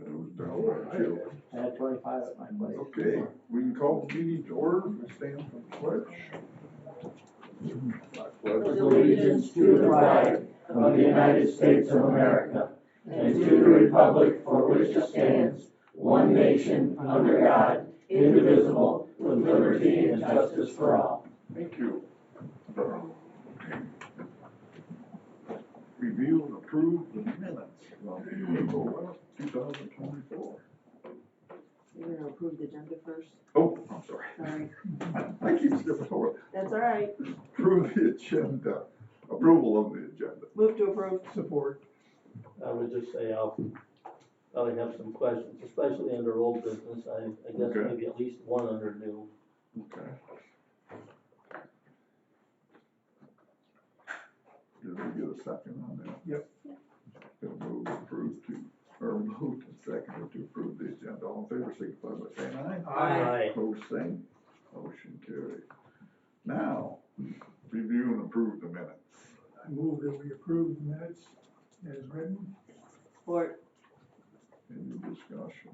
It was down by two. I had 25 at my place. Okay, we can call the meeting to order. We stand for the pledge. I Pledge allegiance to the flag of the United States of America and to the republic for which it stands, one nation, under God, indivisible, with liberty and justice for all. Thank you. Review and approve the minutes of April 11th, 2024. You're gonna approve the agenda first? Oh, I'm sorry. Sorry. I keep skipping over. That's all right. Approve the agenda. Approval of the agenda. Move to approve. Support. I would just say I'll probably have some questions, especially under old business. I guess Okay. maybe at least one under new. Okay. Did we get a second on that? Yep. Been moved and approved to, or moved and seconded to approve the agenda. All in favor, signify by saying aye. Aye. Opposed, same. Motion carried. Now, review and approve the minutes. I move that we approve the minutes as written. Support. Any discussion?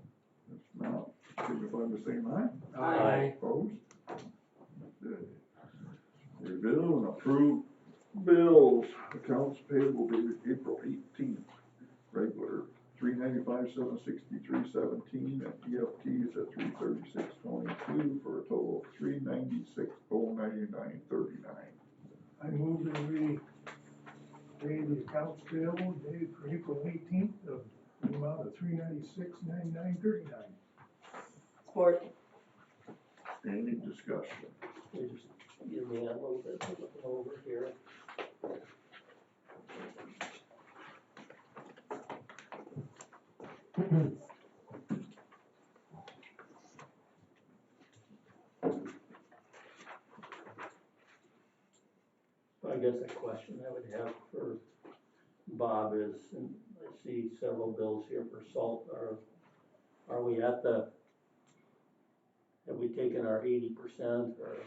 If not, signify by saying aye. Aye. Opposed? Okay. Review and approve bills. Accounts payable dated April 18th. Regular $395,763.17 and EFTs at $336.22 for a total of $396,099.39. I move that we pay the accounts payable dated for April 18th of the amount of $396.99.39. Support. Any discussion? You just give me a little bit of looking over here. I guess a question I would have for Bob is, and I see several bills here for salt, are we at the, have we taken our 80% or,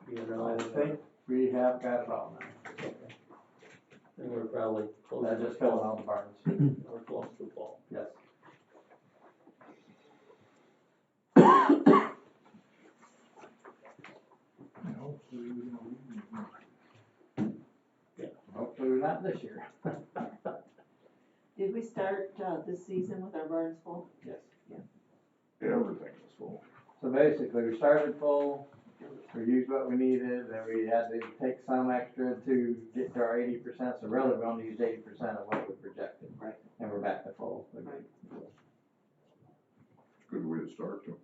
do you know? I think we have got it all now. And we're probably close That to just filling full. all the barns. We're close to full. Yes. And hopefully we don't Hopefully we're not this year. Did we start this season with our barns full? Yes. Everything is full. So basically, we started full, we used what we needed, and we had to take some extra to get to our 80%, so really we only used 80% of what we projected. Right. And we're back to full. Right. Good way to start too.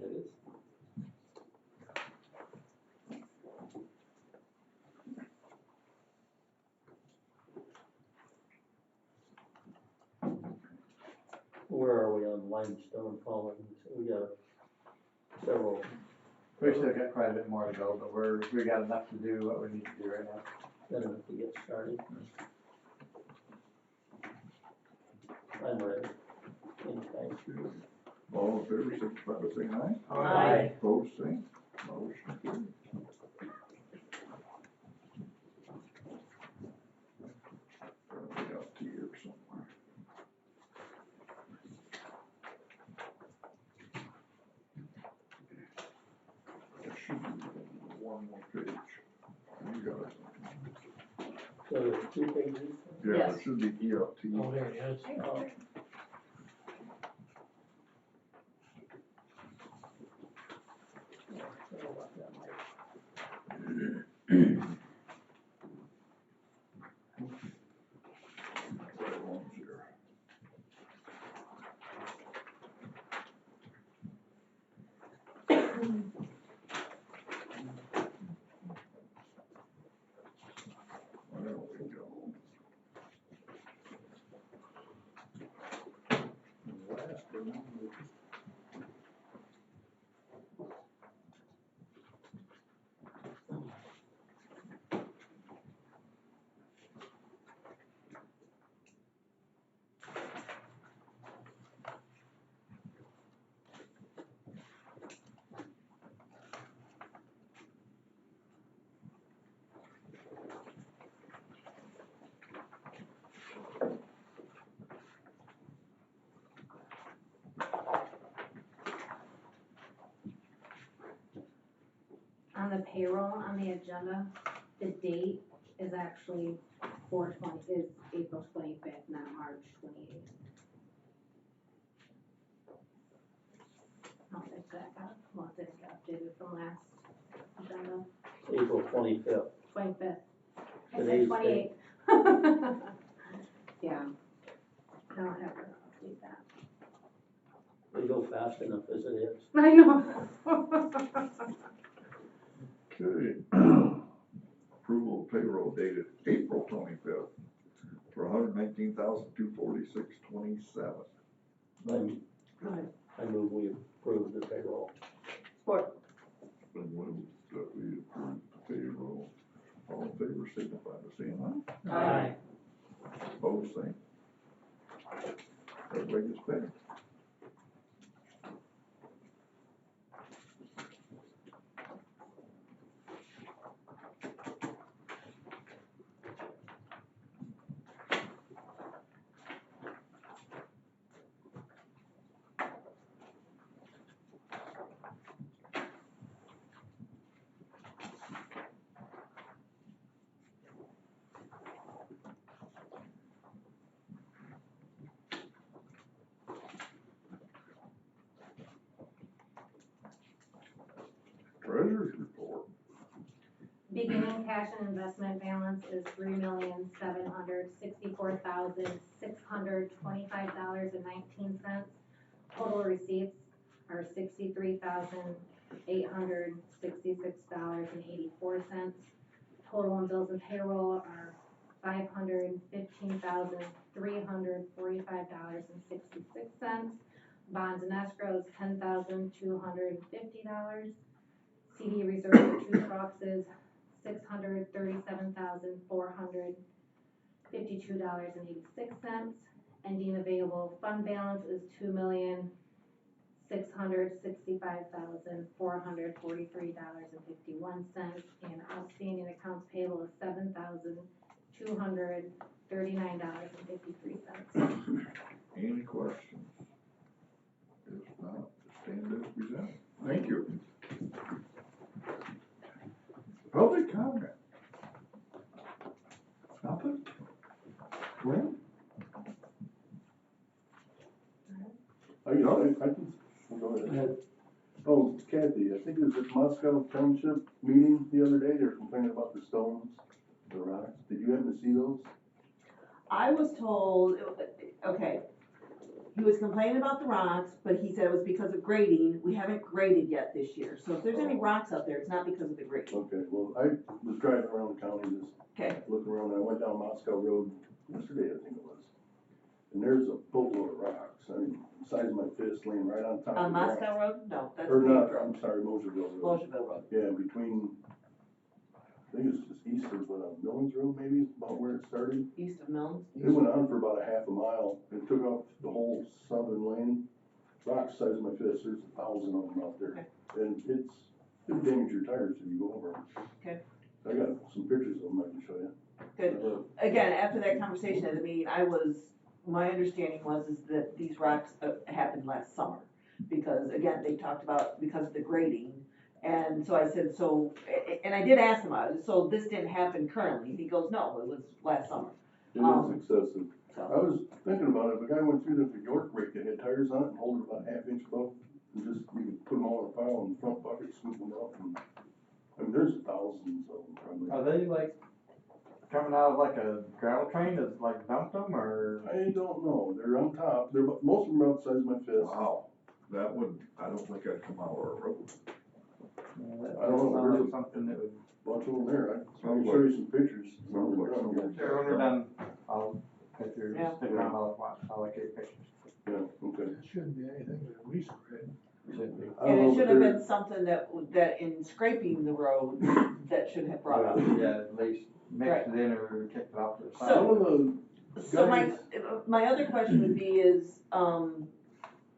It is. Where are we on limestone falling? We got several. We still got quite a bit more to go, but we got enough to do what we need to do right now. Then if we get started. I'm ready. Anytime. All in favor, signify by saying aye. Aye. Opposed, same. Motion carried. Probably got tea here somewhere. There should be one more page. You got it. So there's 2 pages. Yeah, Yes. it should be EFT. Oh, there it is. Oh. Sorry about that, Mike. Right ones here. There we go. Last but not least. the payroll on the agenda, the date is actually is April 25th, not March 28th. I don't think that got, well, it didn't get updated from last agenda, April 25th. 25th. I said Today's 28th. Yeah. I don't have to update that. We go fast enough as it is. I know. Okay. Approval of payroll dated April 25th for $119,246.27. I move we approve the payroll. Support. Been moved that we approve the payroll. All in favor, signify by saying aye. Aye. Opposed, same. Everybody gets paid. Treasurer's report. Beginning cash and investment balance is $3,764,625.19. Total receipts are $63,866.84. Total on bills and payroll are $515,345.66. Bonds and escrow is $10,250. CD reserve for 2 trucks is $637,452.86. Ending available fund balance is $2,665,443.51. And outstanding accounts payable is $7,239.53. Any questions? If not, stand as presented. Thank you. Public comment. Nothing? Glenn? I can, go ahead. Oh, Kathy, I think it was at Moscow Township meeting the other day, they were complaining about the stones, the rocks. Did you happen to see those? I was told, okay, he was complaining about the rocks, but he said it was because of grading. We haven't graded yet this year, so if there's any rocks out there, it's not because of the grading. Okay, well, I was driving around the county, just Okay. looking around, and I went down Moscow Road yesterday, I think it was. And there's a boatload of rocks, I mean, the size of my fist laying right on top of the On ground. Moscow Road? No, that's Or Page not, Road. I'm sorry, Mosherville Road. Mosherville Road. Yeah, between, I think it's just east of Millens Road, maybe, about where it started. East of Milnes. It went on for about a half a mile, and took off the whole southern lane, rocks size of my fist, there's 1,000 of them out there. And it'll damage your tires if you go over them. Okay. I got some pictures of them I can show you. Good. Again, after that conversation at the meeting, my understanding was is that these rocks happened last summer. Because again, they talked about because of the grading. And so I said, and I did ask him, so this didn't happen currently? He goes, no, it was last summer. It is excessive. I So, was thinking about it, if a guy went through the York rake that had tires on it and hold it about ½ inch above, and just, you could put them all in a pile in the front bucket, scoop them up, and, I mean, there's thousands of them probably. Are they like coming out of like a gravel train that's like dumped them, or? I don't know, they're on top, most of them are about the size of my fist. Wow, I don't think I'd come out of our road. That I don't know, sounds there's like something that would. Bunch of them there, I can Sounds show you some pictures. sounds like When they're someone- done. Sure, when we're done, if you're Yeah. sticking around, I'll look at pictures. Yeah, okay. It shouldn't be anything that we spread. Should be. I and don't it know, should but have they're- been something that in scraping the road, that should have brought up. Yeah, at least mixed it in or kicked it off to the side. Some of the So guys, my other question would be is,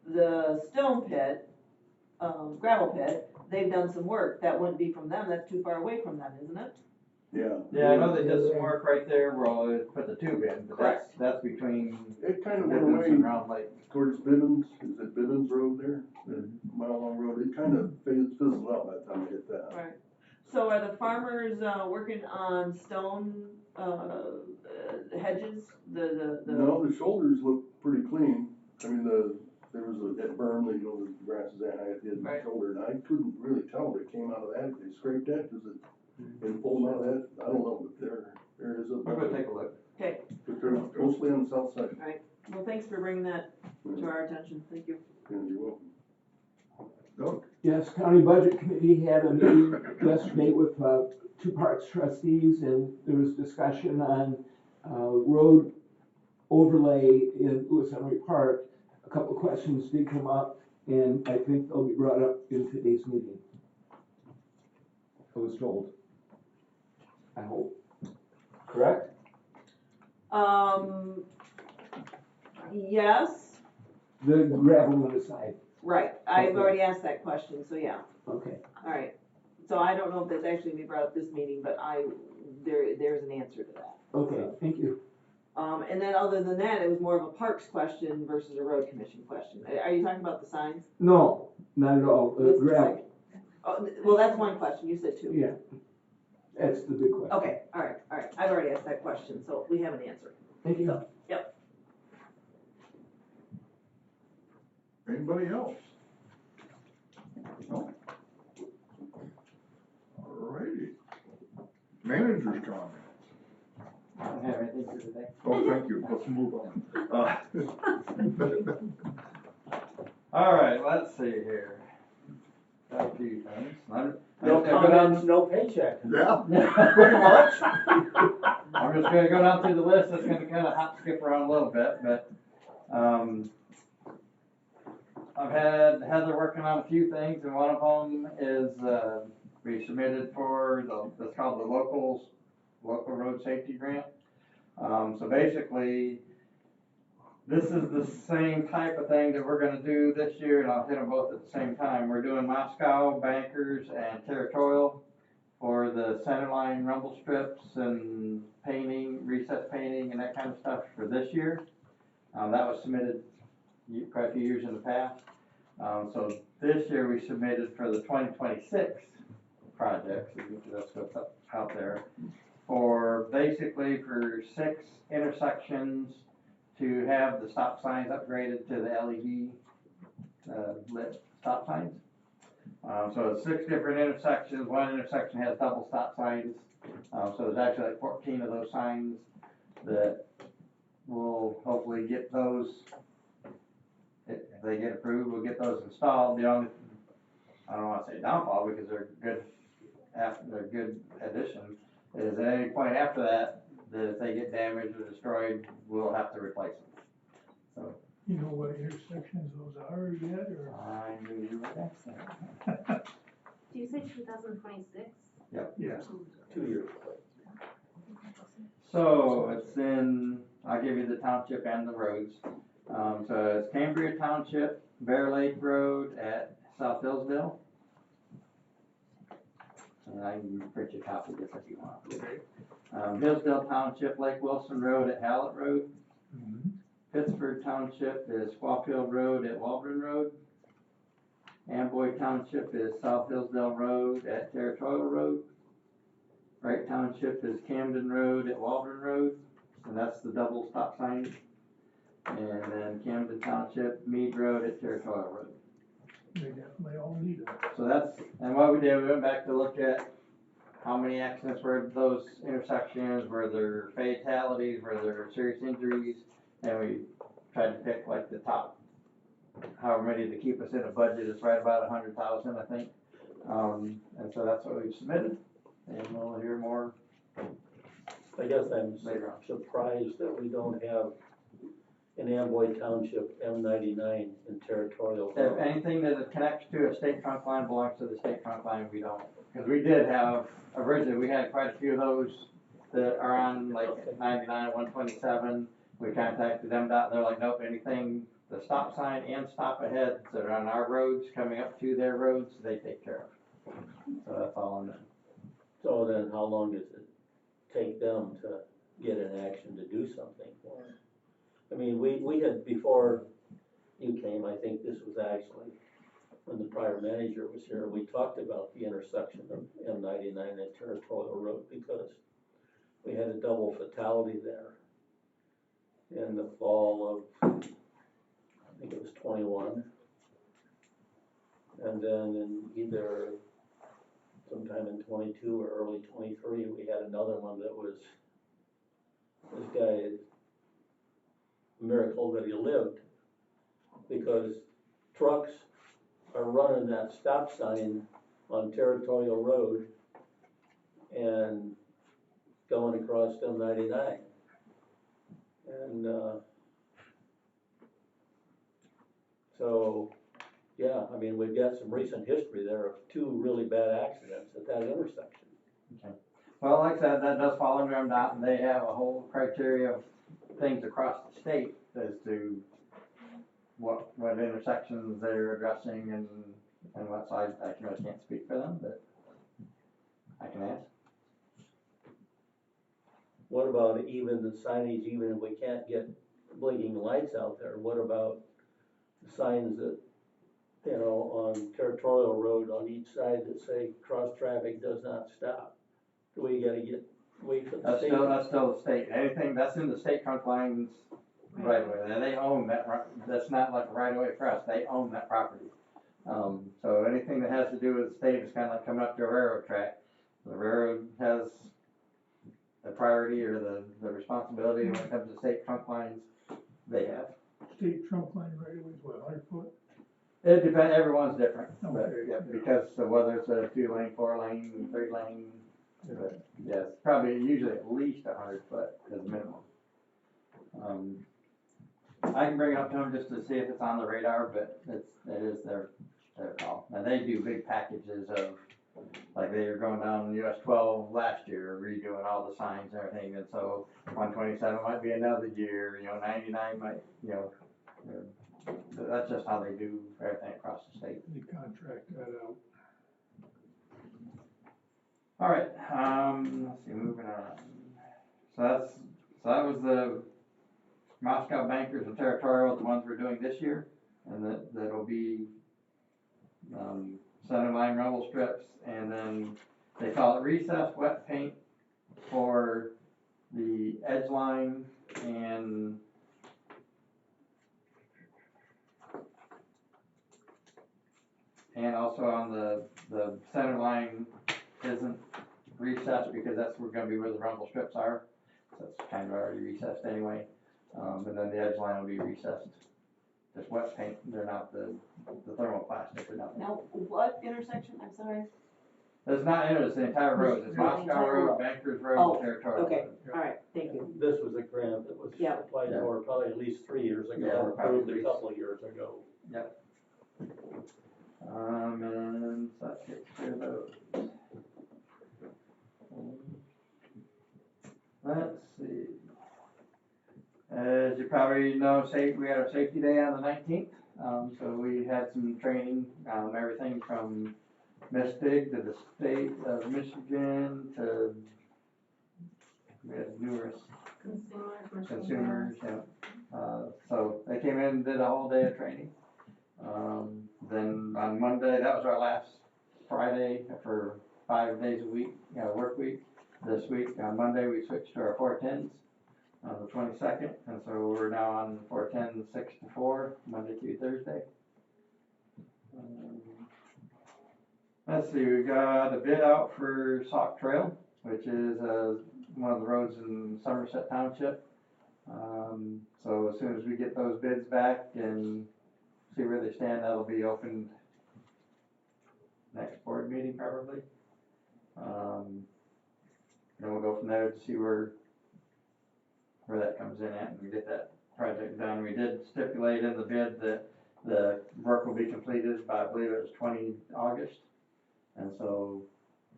the stone pit, gravel pit, they've done some work, that wouldn't be from them, that's too far away from them, isn't it? yeah. Yeah, I know they did some work right there where I put the tube in, but Correct. that's between It kind of went Bivens away and Round Lake. towards Bivens, is it Bivens Road there? The mile long road, it kind of fizzled out by the time I hit that. Right. farmers, working on stone, hedges, the. No, the shoulders look pretty clean. I mean, there was that berm that, the grass is that high at the end of the Right. shoulder, and I couldn't really tell if it came out of that, if they scraped that, cause it pulled out of that, I don't know, but there is a. We're gonna take a look. Okay, But they're mostly on the south side. well, thanks for bringing that to our attention, thank you. Yeah, you're welcome. Doug? Yes, County Budget Committee had a meeting yesterday with two parks trustees, and there was discussion on road overlay in Lewis Henry Park. A couple of questions did come up, and I think they'll be brought up in today's meeting. I was told. I hope. Correct? Yes, The gravel aside. right, I've Okay. already asked that question, so yeah, Okay. alright. So I don't know if that's actually been brought up this meeting, but there's an answer to that. Okay, thank you. And then other than that, it was more of a parks question versus a road commission question. Are you talking about the signs? No, not at all. What's the Gravel. second? Oh, well, that's one question, you said two. Yeah. That's the big question. Okay, alright, I've already asked that question, so we have an answer. Thank you. So, yep. Anybody else? No? Alrighty. Manager's comments. I don't have anything for today. Oh, thank you, let's move on. All right, let's see here. Got a few things. No I'm just gonna go comments, down- no paycheck. Yeah, pretty much. I'm just gonna go down through the list, it's gonna kinda hop, skip around a little bit, but, I've had Heather working on a few things, and one of them is, we submitted for it's called the local road safety grant. So basically, this is the same type of thing that we're gonna do this year, and I'll hit them both at the same time. We're doing Moscow, Bankers, and Territorial for the centerline rumble strips and painting, recess painting, and that kind of stuff for this year. That was submitted quite a few years in the past. So this year we submitted for the 2026 projects, that's what's out there, for basically for 6 intersections to have the stop signs upgraded to the LED lit stop signs. So it's 6 different intersections. One intersection has double stop signs. So there's actually like 14 of those signs that will hopefully get those. If they get approved, we'll get those installed. The only, I don't want to say downfall because they're good addition, is at any point after that if they get damaged or destroyed, we'll have to replace them. So. You know what intersections those are yet, or? I knew you would ask that. Do you say 2026? Yep. Yeah. 2 years. So it's in, I'll give you the township and the roads. So it's Cambria Township, Bear Lake Road at South Hillsdale. And I can print you a copy of this if you want. Okay. Hillsdale Township, Lake Wilson Road at Hallett Road. Mhm. Pittsburgh Township is Squawfield Road at Waldron Road. Amboy Township is South Hillsdale Road at Territorial Road. Wright Township is Camden Road at Waldron Road, and that's the double stop signs. And then Camden Township, Mead Road at Territorial Road. They definitely all need it. So that's, and what we did, we went back to look at how many accidents were at those intersections, were there fatalities, were there serious injuries, and we tried to pick like the top, however many to keep us in a budget. It's right about 100,000, I think. And so that's what we've submitted, and we'll hear more I guess I'm later on. surprised that we don't have in Amboy Township M99 in Territorial. If anything that connects to a state trunk line belongs to the state trunk line, we don't. Because we did have, originally, we had quite a few of those that are on like 99, 127. We contacted them, and they're like, nope, anything, the stop sign and stop ahead that are on our roads, coming up to their roads, they take care of. So that's all on them. So then how long does it take them to get an action to do something for it? I mean, we had, before you came, I think this was actually when the prior manager was here, we talked about the intersection of M99 and Territorial Road because we had a double fatality there in the fall of, I think it was 21. And then in either sometime in 22 or early 23, we had another one that was, this guy, a miracle that he lived, because trucks are running that stop sign on Territorial Road and going across M99. And so, yeah, I mean, we've got some recent history there of two really bad accidents at that intersection. Okay. Well, like I said, that does fall under MDOT, and they have a whole criteria of things across the state as to what intersections they're addressing and what, so I really can't speak for them, but I can ask. What about even the signage, even if we can't get blinking lights out there, what about the signs that, you know, on Territorial Road on each side that say cross traffic does not stop? Do we gotta wait for the That's state? still the state, anything, that's in the state trunk lines right away, and they own that, that's not like a right away for us, they own that property. So anything that has to do with the state is kinda like coming up to a railroad track. The railroad has the priority or the responsibility when it comes to state trunk lines, they have. State trunk line right away is what, 100 foot? It depends, everyone's different, but Okay. yeah, because of whether it's a 2-lane, 4-lane, 3-lane, but yes, probably usually at least 100 foot as a minimum. I can bring it up to them just to see if it's on the radar, but it is their call. And they do big packages of, like they were going down US 12 last year, redoing all the signs and everything, and so 127 might be another year, 99 might, that's just how they do everything across the state. You contract that out. All right, let's see, moving on. So that was the Moscow Bankers and Territorial, the ones we're doing this year, and that'll be center line rumble strips, and then they call it recessed wet paint for the edge line and also on the center line isn't recessed because that's gonna be where the rumble strips are. So it's kind of already recessed anyway. And then the edge line will be recessed. Just wet paint, they're not the thermoplastic or nothing. Now, what intersection, I'm sorry? It's not, it's the entire road, it's The Moscow entire Road, road. Bankers Road, Oh, and Territorial Okay, Road. alright, thank you. This was a grant that was Yeah. applied for probably at least 3 years ago, Yeah, or probably approved at a least. couple of years ago. Yep. And so that takes care of those. Let's see. As you probably know, we had our safety day on the 19th. So we had some training, everything from MISTIG to the state of Michigan to, we had numerous consumers, yeah. So they came in and did a whole day of training. Then on Monday, that was our last Friday for 5 days a week, work week. This week, on Monday, we switched to our 410s on the 22nd, and so we're now on 410 6 to 4, Monday through Thursday. Let's see, we got a bid out for Sauk Trail, which is one of the roads in Somerset Township. So as soon as we get those bids back and see where they stand, that'll be opened next board meeting probably. Then we'll go from there to see where that comes in at and we get that project done. We did stipulate in the bid that the work will be completed by, I believe it was 20 August. And so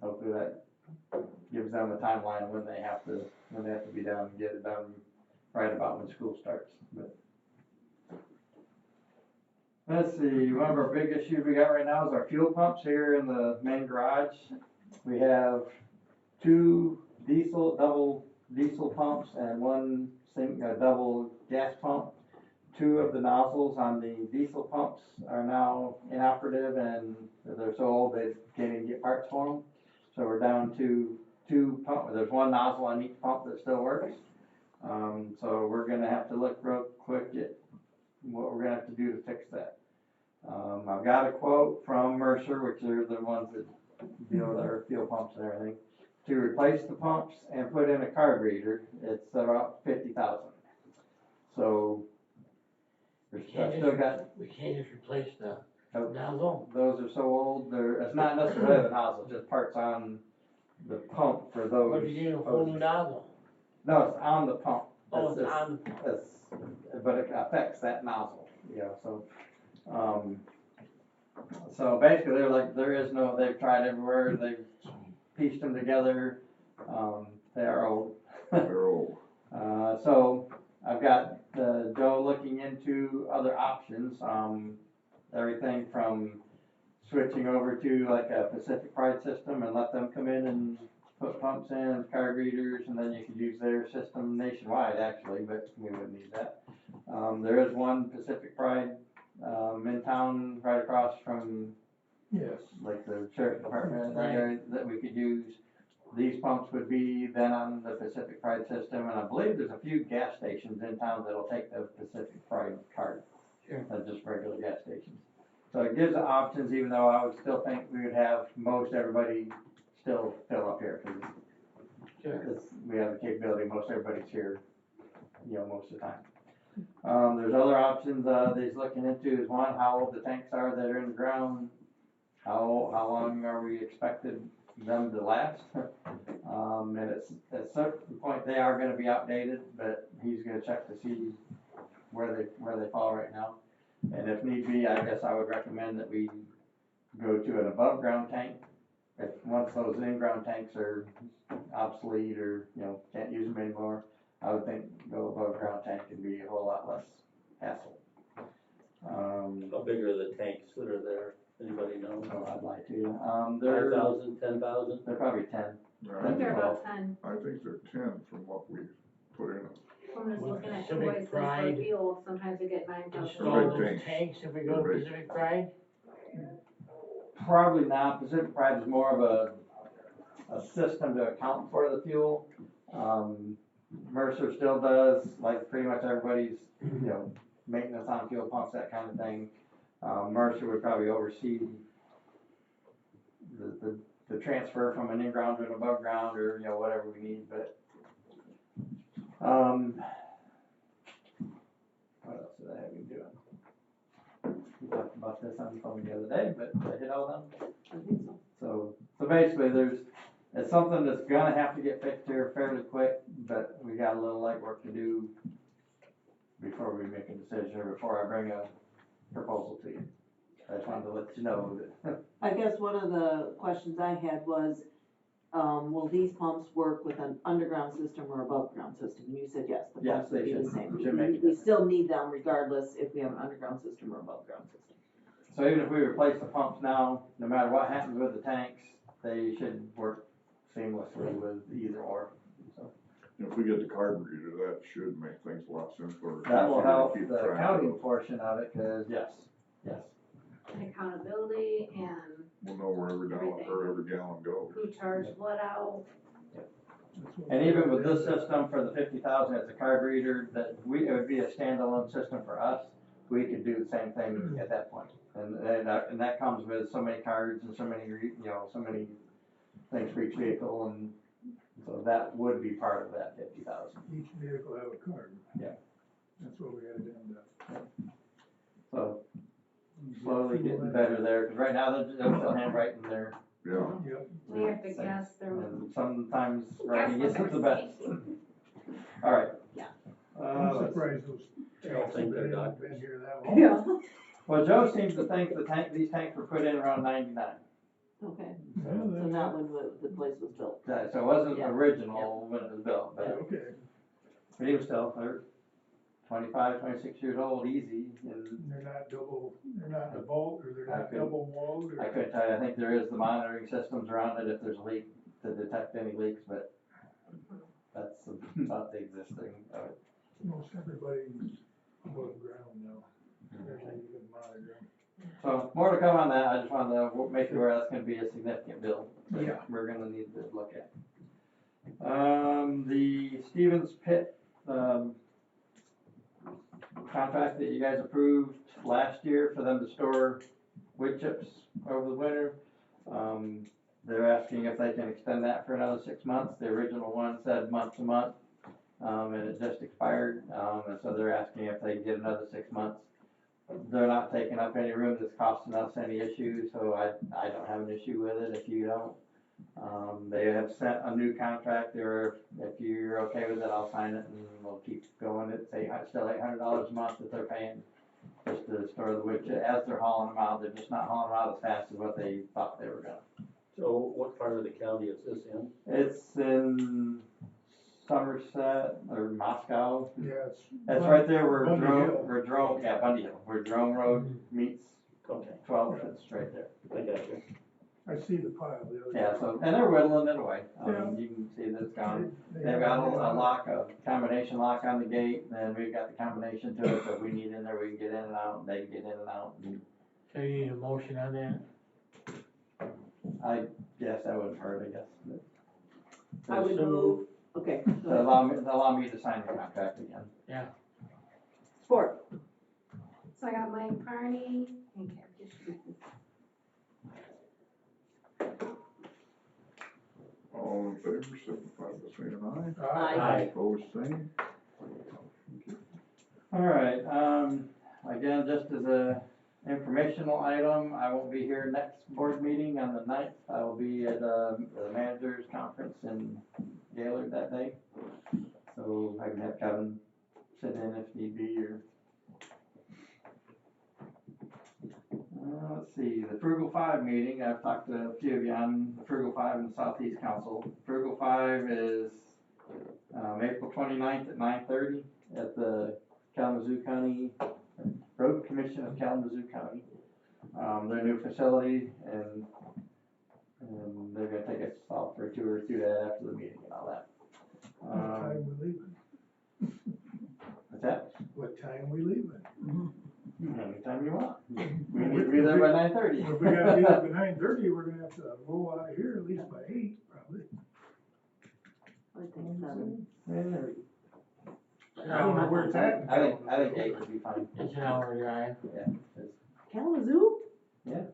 hopefully that gives them a timeline when they have to be done and get it done right about when school starts. But let's see, one of our big issues we got right now is our fuel pumps here in the main garage. We have 2 double diesel pumps and 1 double gas pump. two of the nozzles on the diesel pumps are now inoperative and they're so old they can't even get parts for them. So we're down to two pump, there's one nozzle on each pump that still works. So we're gonna have to look real quick at what we're gonna have to do to fix that. I've got a quote from Mercer, which are the ones that deal with our fuel pumps and everything, to replace the pumps and put in a card reader. It's about $50,000. So We I've can't still got, We can't just replace the Nope. nozzle. those are so old, it's not necessarily the nozzle, just parts on the pump for those. What if you get a whole new nozzle? No, it's on the pump. Oh, it's on, But it affects that nozzle, you know, so basically there is no, they've tried everywhere, they've pieced them together, they are old. They're old. So I've got Joe looking into other options, everything from switching over to like a Pacific Pride system and let them come in and put pumps in, card readers, and then you could use their system nationwide actually, but we wouldn't need that. There is one Pacific Pride in town right across from Yes. like the sheriff's department in that area that we could use. These pumps would be then on the Pacific Pride system, and I believe there's a few gas stations in town that'll take the Pacific Pride card. Sure. Not just regular gas stations. So it gives the options, even though I would still think we would have most everybody still fill up here, because sure. we have the capability, most everybody's here, you know, most of the time. There's other options, that he's looking into is one, how old the tanks are that are in the ground, how long are we expected them to last? And it's, at a certain point, they are gonna be outdated, but he's gonna check to see where they fall right now. And if need be, I guess I would recommend that we go to an above ground tank. If once those in-ground tanks are obsolete or, you know, can't use them anymore, I would think go above ground tank and be a whole lot less hassle. How big are the tanks that are there? Anybody know? So I'd like to, they're 5,000, 10,000? they're probably 10. I think they're about 10. I think they're 10 from what we put in them. I'm just With looking at Pacific choices for Pride. fuel, sometimes we get 9,000. Install Big those tanks. tanks if we go to They're big. Pacific Pride? Probably not. Pacific Pride is more of a system to account for the fuel. Mercer still does, like pretty much everybody's, you know, maintenance on fuel pumps, that kind of thing. Mercer would probably oversee the transfer from an in-ground to an above ground or, you know, whatever we need, but, what else did I have you doing? We talked about this on the phone the other day, but did I hit all of them? I think so. So basically it's something that's gonna have to get fixed here fairly quick, but we got a little legwork to do before we make a decision or before I bring a proposal to you. I just wanted to let you know that. I guess one of the questions I had was, will these pumps work with an underground system or above ground system? And you said yes, the Yes, pumps would they be the should- same. should make a We difference. still need them regardless if we have an underground system or above ground system. So even if we replace the pumps now, no matter what happens with the tanks, they should work seamlessly with either or. So If we get the card reader, that should make things a lot simpler. that will Easier to help keep the track accounting of. portion of it, cause yes. And accountability and We'll know where every gallon, or every gallon goes. who charged what out. That's what And we even with had this done. system for the 50,000 as a card reader, it would be a standalone system for us. We could do the same thing at that point. And that comes with so many cards and so many, you know, so many things for each vehicle, and so that would be part of that 50,000. Each vehicle have a card. Yeah. That's what we had done. So slowly getting better there, because right now they're still handwriting there, Yeah, Yep. We have to guess their. and sometimes Guess writing what isn't the they're best. All right. Yeah. I'm Let's see. surprised those I don't tanks think have they're been doctors. here that long. Yeah. Well, Joe seems to think these tanks were put in around 99. Okay, Yeah, so that's- not when the place was built. So it wasn't Yeah. original when it was built, but Okay, he was still 25, 26 years old, easy, and they're not in a vault, or they're I not could- double walled, or? I couldn't tell you, I think there is the monitoring systems around it if there's a leak, to detect any leaks, but that's about the existing of it. Most everybody above ground now. Everything you can monitor. So, more to come on that, I just wanted to make you aware that's gonna be a significant bill. that Yeah. We're gonna need to look at. The Stevens Pit, contract that you guys approved last year for them to store wood chips over the winter. They're asking if they can extend that for another 6 months. The original one said month to month, and it just expired. And so they're asking if they can get another 6 months. They're not taking up any room that's costing us any issue, so I don't have an issue with it if you don't. They have sent a new contract, or if you're okay with it, I'll sign it and we'll keep going. It's still $800 a month that they're paying just to store the wood chip. As they're hauling them out, they're just not hauling them out as fast as what they thought they were gonna. So what part of the county is this in? It's in Somerset or Moscow. Yeah, That's right there where Bundy Hill. Bundy Hill, where Jerome Road meets Okay, 12, it's right there. I got you. I see the pile the other day. Yeah, so, and they're whittling it away. Yeah. You can see that it's gone. They They've got have a lock, a combination lock on the gate, and we've got the combination to it, so if we need in there, we can get in and out, they can get in and out. And So you need a motion on that? I guess that wouldn't hurt, I guess. I would move, okay, go To ahead. allow me to sign the contract again. Sport. So I got Mike Carney and Kevin. All in favor, signify by saying aye. Aye. Opposed, same. All right, again, just as a informational item, I won't be here next board meeting on the 9th. I will be at, the managers conference in Gaylord that day. So I can have Kevin sit in if need be, or. Let's see, the Frugal Five meeting, I've talked to a few of you on the Frugal Five and Southeast Council. Frugal Five is, April 29th at 9:30 at the Kalamazoo County Road Commission of Kalamazoo County. Their new facility, and they're gonna take us out for a tour through that after the meeting and all that. What time we leaving? What's that? What time we leaving? Anytime you want. We need to be there by 9:30. If we gotta be there by 9:30, we're gonna have to roll out of here at least by 8, probably. I think 7. I don't know where it's at. I think 8 would be fine. It's an hour drive. Yeah. Kalamazoo?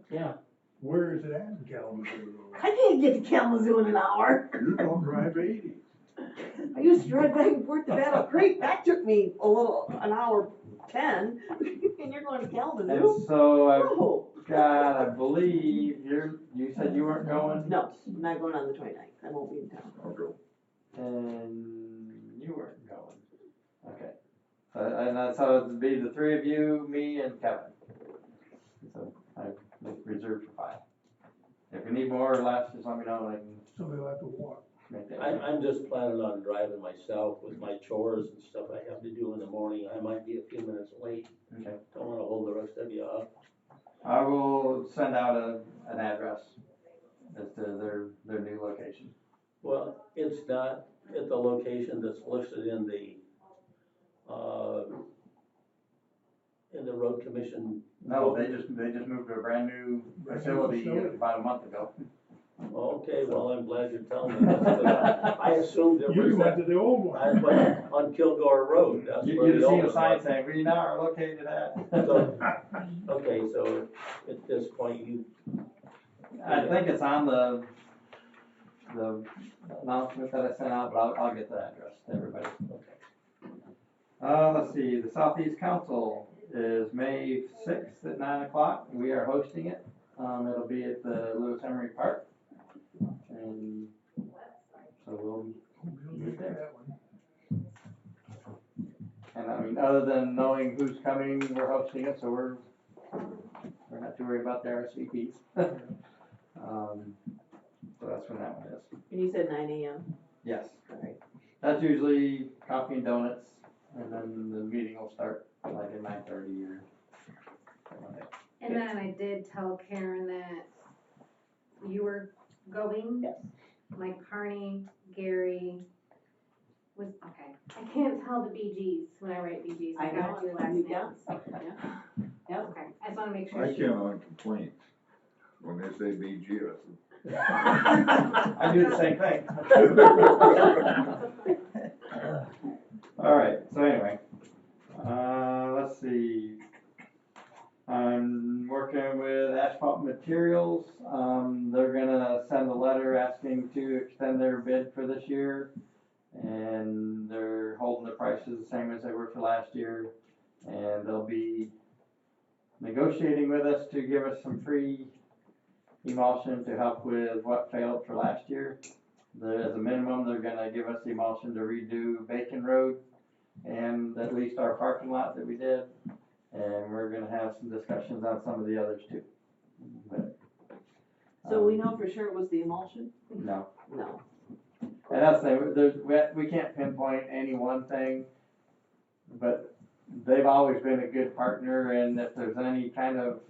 Yeah. Where is it at in Kalamazoo? I can't get to Kalamazoo in an hour. You don't drive 80. I used to drive back and forth to Battle Creek, that took me an hour 10, and you're going to Kalamazoo? And so Oh, God, I believe you said you weren't going? no, I'm not going on the 29th, I won't be in town. I'll go. And you weren't going. Okay. So it'd be the 3 of you, me, and Kevin. So I reserved for 5. If you need more or less, just let me know and I can So they'll have to walk. make that. I'm just planning on driving myself with my chores and stuff I have to do in the morning. I might be a few minutes late. Okay. Don't wanna hold the rest of you up. I will send out an address as to their new location. Well, it's not at the location that's listed in the road commission. No, they just moved to a brand new facility about a month ago. Okay, well, I'm glad you're telling me this, 'cause I assumed it You was went that, to the old one. I went on Kilgore Road, that's where You'd the have seen old a one sign was. saying, we now are located at. So, okay, so at this point, you, I think it's on the announcement that I sent out, but I'll get the address to everybody. Let's see, the Southeast Council is May 6th at 9 o'clock. We are hosting it. It'll be at the Lewis Emery Park. And so we'll We'll get that one. And I mean, other than knowing who's coming, we're hosting it, so we're not too worried about the RSVPs. So that's when that one is. And you said 9 AM? Yes. Alright. That's usually coffee and donuts, and then the meeting will start like at 9:30 or something like that. And then I did tell Karen that you were going. Yes. Mike Carney, Gary, okay. I can't tell the BGs when I write BGs. I know, got your last you name. got, yep. Okay, I just wanna make sure. I she- count on complaints. When they say BG, I do the same thing. All right, so anyway, let's see. I'm working with Asphalt Materials. They're gonna send a letter asking to extend their bid for this year. And they're holding the prices the same as they were for last year. And they'll be negotiating with us to give us some free emulsion to help with what failed for last year. As a minimum, they're gonna give us the emulsion to redo Bacon Road and at least our parking lot that we did. And we're gonna have some discussions on some of the others too. But, So we know for sure it was the emulsion? no. No. And that's the thing, we can't pinpoint any one thing, but they've always been a good partner, and if there's any kind of,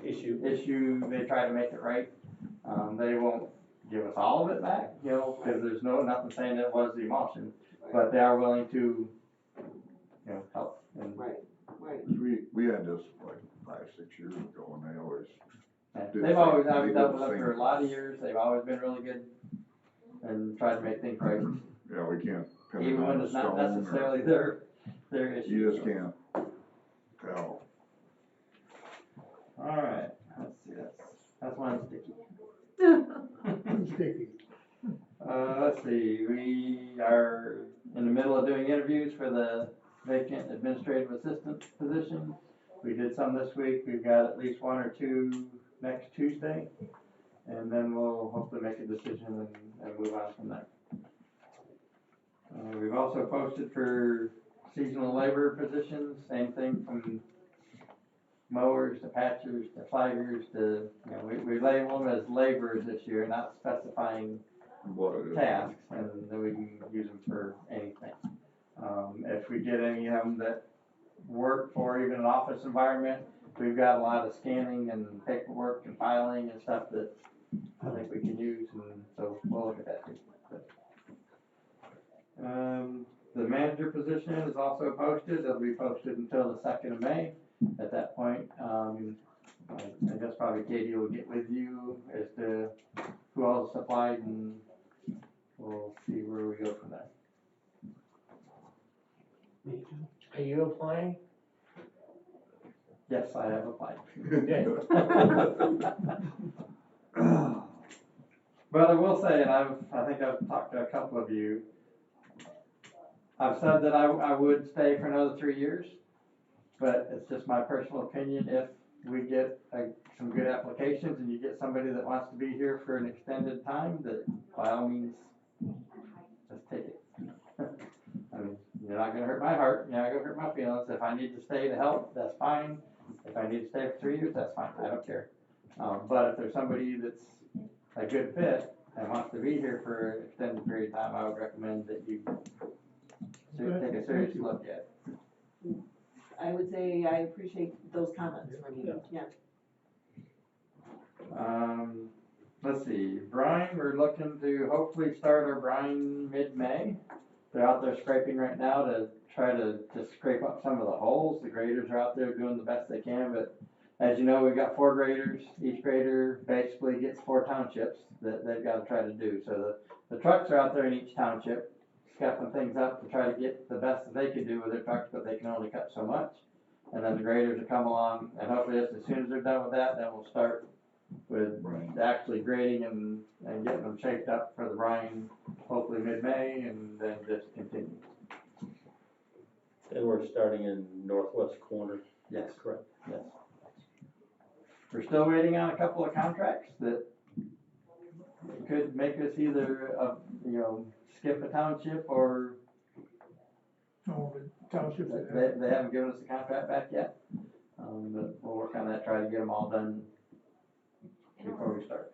Issue. they try to make it right. They won't give us all of it back, because there's nothing saying it was the emulsion, but they are willing to, help. And Right, right. we had this like 5-6 years ago, and they always, they've always, they I've did dealt the with them same for a lot of things. years, they've always been really good and tried to make things right, yeah, we can't pin it even when on the it's not stone, or necessarily their issue. you just can't tell. Alright, let's see, that's one sticky. Sticky. Let's see, we are in the middle of doing interviews for the vacant administrative assistant position. We did some this week, we've got at least 1 or 2 next Tuesday, and then we'll hopefully make a decision and move on from there. We've also posted for seasonal labor positions, same thing from mowers to patchers to flaggers to, we label them as laborers this year, not specifying What it is. tasks, and then we can use them for anything. If we get any of them that work for even an office environment, we've got a lot of scanning and paperwork and filing and stuff that I think we can use, and so we'll look at that too. The manager position is also posted. It'll be posted until the 2nd of May. At that point, I guess probably Katie will get with you as to who all is supplied, and we'll see where we go from there. Are you applying? Yes, I have applied. But I will say, and I think I've talked to a couple of you, I've said that I would stay for another 3 years, but it's just my personal opinion. If we get some good applications and you get somebody that wants to be here for an extended time, that by all means, let's take it. I mean, you're not gonna hurt my heart, you're not gonna hurt my feelings. If I need to stay to help, that's fine. If I need to stay for 3 years, that's fine, I don't care. But if there's somebody that's a good fit and wants to be here for an extended period of time, I would recommend that you take a serious look at it. I would say I appreciate those comments from you, yeah. Let's see, brine, we're looking to hopefully start our brine mid-May. They're out there scraping right now to try to scrape up some of the holes. The graders are out there doing the best they can, but as you know, we've got 4 graders. Each grader basically gets 4 townships that they've got to try to do. So the trucks are out there in each township scuffing things up to try to get the best that they can do with their trucks, but they can only cut so much. And then the graders will come along, and hopefully as soon as they're done with that, then we'll start with actually grading and getting them shaped up for the brine, hopefully mid-May, and then just continue. And we're starting in northwest corner. Yes. Correct. Yes. We're still waiting on a couple of contracts that could make us either, skip a township, or No, the township. they haven't given us the contract back yet. But we'll work on that, try to get them all done before we start.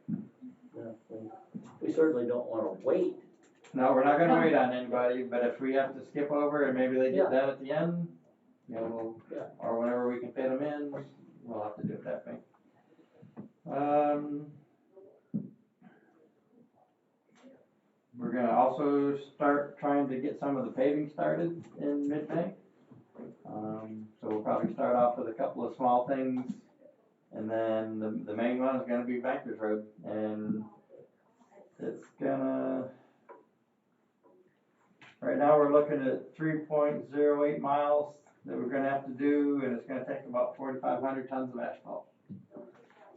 Yeah, we certainly don't wanna wait. No, we're not gonna wait on anybody, but if we have to skip over and maybe they Yeah. get done at the end, Yeah. or whenever we can fit them in, we'll have to do it that way. We're gonna also also start trying to get some of the paving started in Mid-Bank. So we'll probably start off with a couple of small things, and then the main one is gonna be Bankers Road, and it's gonna, right now we're looking at 3.08 miles that we're gonna have to do, and it's gonna take about 4,500 tons of asphalt.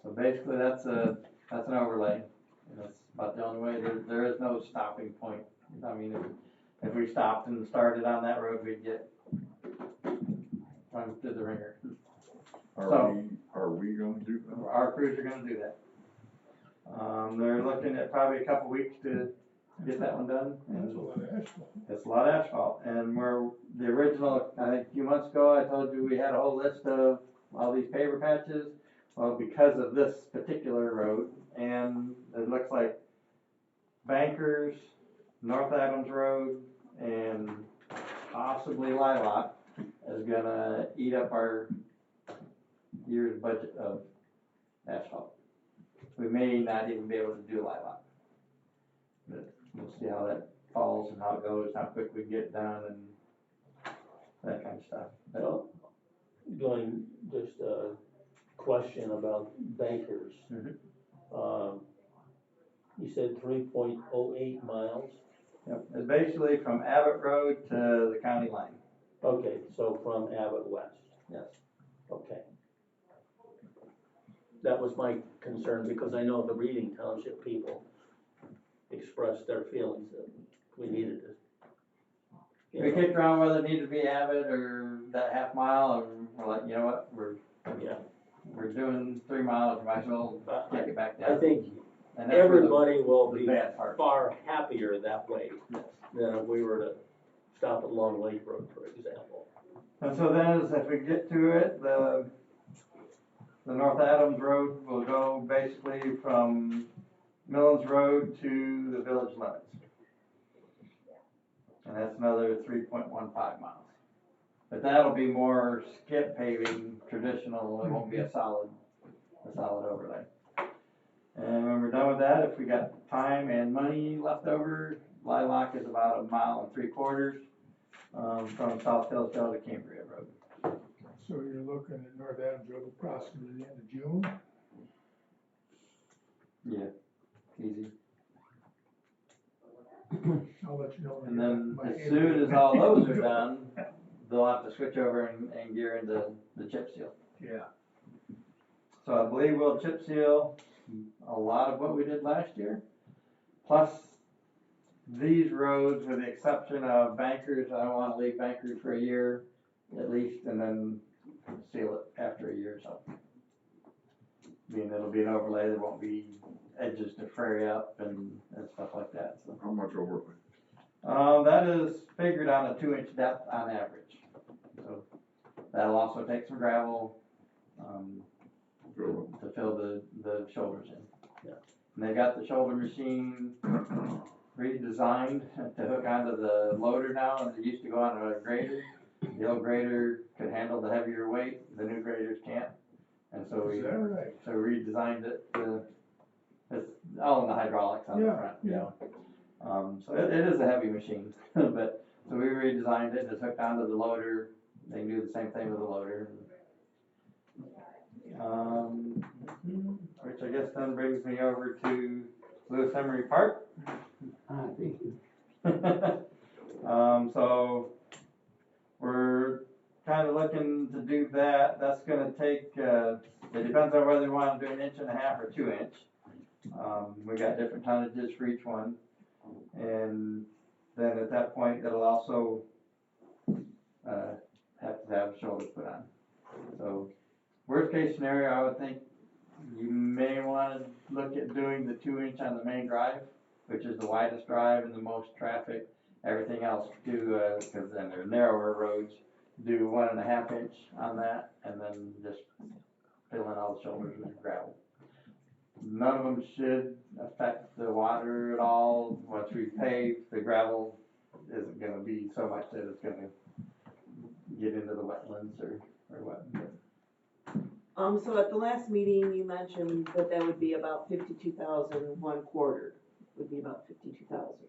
So basically that's an overlay, and that's about the only way, there is no stopping point. I mean, if we stopped and started on that road, we'd get run through the ringer. Are we gonna do that? Our crews are gonna do that. They're looking at probably a couple weeks to get that one done. That's a lot of asphalt. It's a lot of asphalt, and we're, the original, I think a few months ago, I told you we had a whole list of all these paver patches. Well, because of this particular road, and it looks like Bankers, North Adams Road, and possibly Lilac is gonna eat up our year's budget of asphalt. We may not even be able to do Lilac, but we'll see how that falls and how it goes, how quick we get it done, and that kind of stuff. But, So, going, just a question about Bankers. You said 3.08 miles? yep, it's basically from Abbott Road to the county line. Okay, so from Abbott West, Yes. okay. That was my concern, because I know the Reading Township people expressed their feelings that we needed to. We kicked around whether it needed to be Abbott or that half mile, and we're like, you know what, we're doing 3 miles, might as well take it back down. I think And that's where everybody will the be bad part. far happier that way Yes. than if we were to stop at Long Lake Road, for example. And so then, as if we get to it, the North Adams Road will go basically from Millens Road to the village limits. And that's another 3.15 miles. But that'll be more skip paving, traditional, it won't be a solid overlay. And when we're done with that, if we got time and money left over, Lilac is about 1.75 miles, from South Hillsdale to Cambria Road. So you're looking at North Adams Road approximately the end of June? Yeah, easy. I'll let you know. And then as soon as all those are done, they'll have to switch over and gear into the chip seal. Yeah. So I believe we'll chip seal a lot of what we did last year. Plus these roads, with the exception of Bankers, I don't want to leave Bankers for a year at least, and then seal it after a year or so. I mean, it'll be an overlay, there won't be edges to fray up and stuff like that. So. How much overlay? That is figured on a 2-inch depth on average. So that'll also take some gravel to fill the shoulders in. Yeah. And they got the shoulder machine redesigned to hook onto the loader now, and it used to go onto a grader. The old grader could handle the heavier weight, the new graders can't. And so we redesigned it to, it's all in the hydraulics on the front, you know. So it is a heavy machine, but so we redesigned it, it's hooked onto the loader. They can do the same thing with the loader. Which I guess then brings me over to Lewis Emery Park. Thank you. So we're kind of looking to do that. That's going to take, it depends on whether you want to do 1.5 inch or 2 inch. We got different tonnages for each one. And then at that point, it'll also have to have shoulders put on. So worst case scenario, I would think you may want to look at doing the 2 inch on the main drive, which is the widest drive and the most traffic. Everything else do, because then they're narrower roads, do 1.5 inch on that, and then just fill in all the shoulders with gravel. None of them should affect the water at all. Once we pave, the gravel isn't going to be so much that it's going to get into the wetlands or what. So at the last meeting, you mentioned that that would be about 52,000 1/4, would be about 52,000.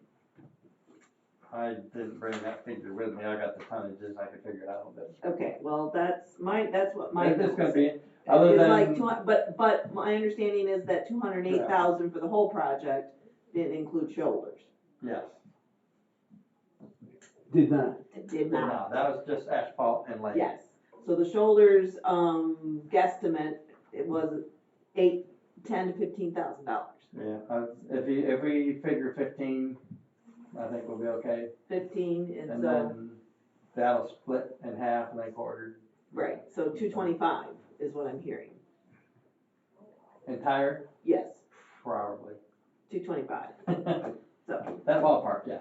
I didn't bring that figure with me, I got the tonnages, I could figure it out a little bit. Okay, well, that's what my It's notes gonna say. be, other It's like than, but my understanding is that 208,000 for the whole project didn't include shoulders. yes, Did not. It did not. no, that was just asphalt and lay. Yes, so the shoulders, guesstimate, it was $10,000 to $15,000. Yeah, if we figure 15, I think we'll be okay. 15, and And so, then that'll split in half and then quartered. right, so 225 is what I'm hearing. Entire? Yes, Probably. 225, so, That ballpark, yeah.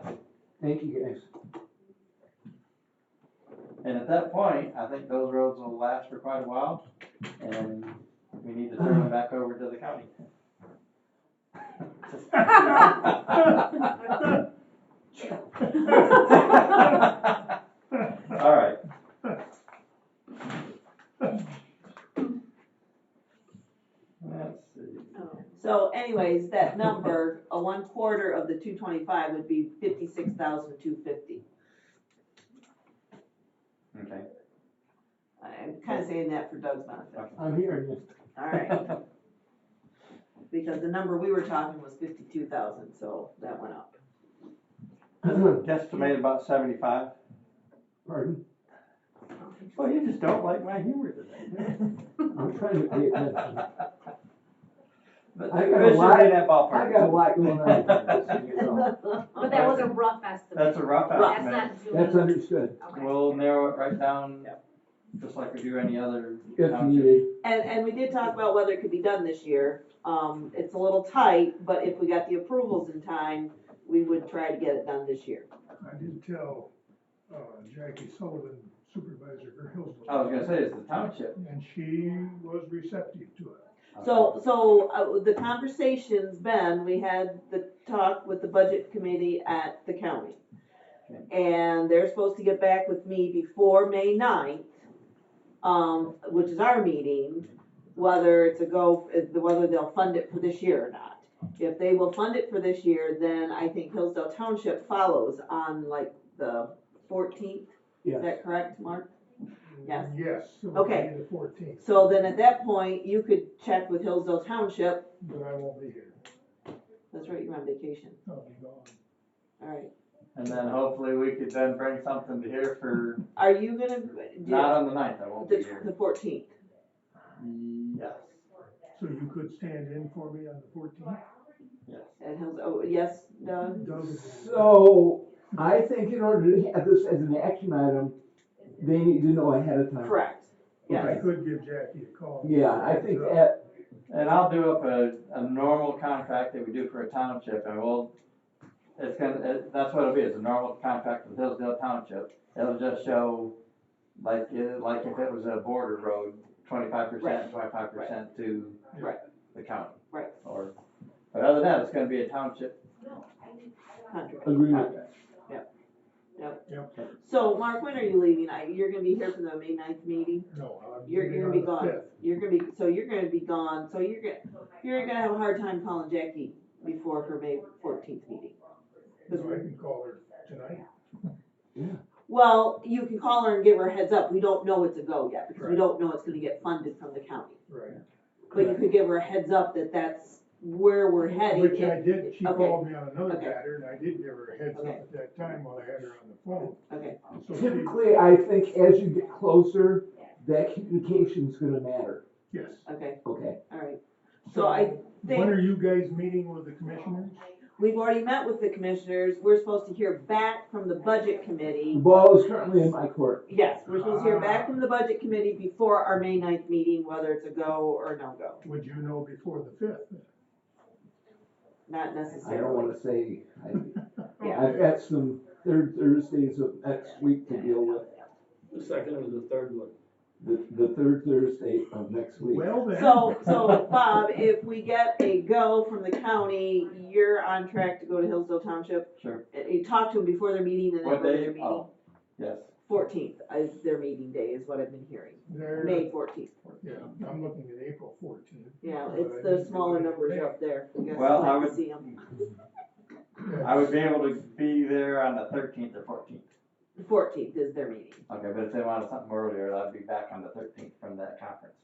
Thank you, guys. And at that point, I think those roads will last for quite a while, and we need to turn them back over to the county. All right. Let's see. so anyways, that number, a 1/4 of the 225 would be 56,250. Okay. I'm kinda saying that for Doug's benefit. I'm hearing you. Alright. Because the number we were talking was 52,000, so that went up. Guesstimate about 75. Pardon? Well, you just don't like my humor today. I'm trying to pay attention. But I it got a should lot- be in that ballpark. I got a lot going on, just so you know. But that was a rough estimate. That's a rough That's estimate. not doing. That's understood. Okay. We'll narrow it right down, just like we do any other If township. needed. And we did talk about whether it could be done this year. It's a little tight, but if we got the approvals in time, we would try to get it done this year. I did tell, Jackie Sullivan, supervisor for Hillsdale. I was gonna say, it's the township. And she was receptive to it. So the conversation's been, we had the talk with the budget committee at the county. And they're supposed to get back with me before May 9th, which is our meeting, whether it's whether they'll fund it for this year or not. If they will fund it for this year, then I think Hillsdale Township follows on like the 14th. Is Yes. that correct, Mark? Yes. Yes, it will Okay. be the 14th, So then at that point, you could check with Hillsdale Township. but I won't be here. That's right, you're on vacation. I'll be gone. Alright. And then hopefully we could then bring something to here for, Are you gonna do not on the 9th, I won't be the here. 14th? Yes, So you could stand in for me on the 14th? yes. At Hillsdale, oh, yes, Doug? Doug? So, I think in order to have this as an action item, they need to know ahead of time. Correct. I Yes. could give Jackie a call. Yeah, I think that, And I'll do up a normal contract that we do for a township, and that's what it'll be, it's a normal contract with Hillsdale Township. It'll just show, like if it was a border road, 25%, Right. 25% to Right. the county. Right. But other than that, it's gonna be a township. Contract. agreement. So, Mark, when are you leaving? You're gonna be here for the May 9th meeting? No, I'm You're leaving gonna on be the gone. 5th. You're gonna be gone, so you're gonna have a hard time calling Jackie before her May 14th meeting. So I can call her tonight. Well, you can call her and give her a heads up, we don't know it's a go yet, because we Right. don't know it's gonna get funded from the county. Right. But you could give her a heads up that that's where we're heading. Which I did, she Okay. called me on another Okay. matter, and I did give her a heads up Okay. at that time while I had her on the phone. Okay, So she, Typically, I think as you get closer, that communication's gonna matter, yes. okay, okay? alright. So I When are think, you guys meeting with the commissioners? we've already met with the commissioners, we're supposed to hear back from the budget The committee. ball is currently in my court. Yes, we're supposed to hear back from the budget committee before our May 9th meeting, whether it's a go or a no-go. Would you know before the 5th? Not I don't necessarily. wanna say, Yeah. I've got some third Thursdays of next week to deal with, The second or the third one? the third Thursday of next week. Well then. So Bob, if we get a go from the county, you're on track to go to Hillsdale Township? Sure. You talk to them before their meeting and then What go to day? their meeting? Oh, yes. 14th is their meeting day, is what I've been hearing. May 14th. Yeah, I'm looking at April 14th. Yeah, it's the smaller numbers up there. You guys Well, like I to would- see 'em. I would be able to be there on the 13th or 14th. The 14th is their meeting. Okay, but if they wanted something earlier, I'd be back on the 13th from that conference.